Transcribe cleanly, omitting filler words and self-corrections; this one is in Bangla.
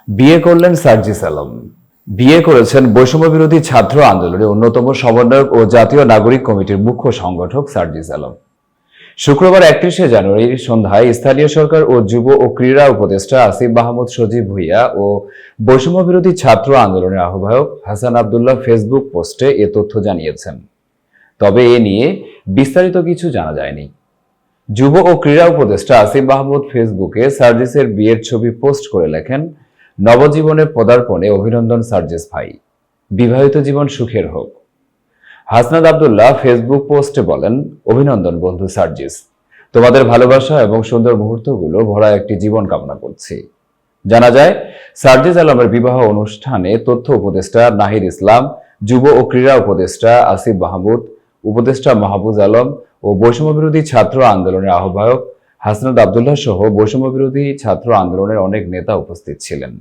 বিয়ে করলেন সার্জিস আলম। বিয়ে করেছেন বৈষম্য বিরোধী ছাত্র আন্দোলনের অন্যতম সমন্বয়ক ও জাতীয় নাগরিক কমিটির মুখ্য সংগঠক সার্জিস আলম। শুক্রবার 31শে জানুয়ারি সন্ধ্যায় স্থানীয় সরকার ও যুব ও ক্রীড়া উপদেষ্টা আসিফ মাহমুদ সজীব ভুঁইয়া ও বৈষম্য বিরোধী ছাত্র আন্দোলনের আহ্বায়ক হাসান আব্দুল্লাহ ফেসবুক পোস্টে এ তথ্য জানিয়েছেন। তবে এ নিয়ে বিস্তারিত কিছু জানা যায়নি। যুব ও ক্রীড়া উপদেষ্টা আসিফ মাহমুদ ফেসবুকে সার্জিসের বিয়ের ছবি পোস্ট করে লেখেন, নবজীবনে পদার্পণে অভিনন্দন সার্জিস ভাই, বিবাহিত জীবন সুখের হোক। হাসনাত আব্দুল্লাহ ফেসবুক পোস্টে বলেন, অভিনন্দন বন্ধু সার্জিস, তোমাদের ভালোবাসা এবং সুন্দর মুহূর্তগুলো ভরা একটি জীবন কামনা করছি। জানা যায়, সার্জিস আলমের বিবাহ অনুষ্ঠানে তথ্য উপদেষ্টা নাহিদ ইসলাম, যুব ও ক্রীড়া উপদেষ্টা আসিফ মাহমুদ, উপদেষ্টা মাহবুজ আলম ও বৈষম্য বিরোধী ছাত্র আন্দোলনের আহ্বায়ক হাসনাত আব্দুল্লাহ সহ বৈষম্য বিরোধী ছাত্র আন্দোলনের অনেক নেতা উপস্থিত ছিলেন।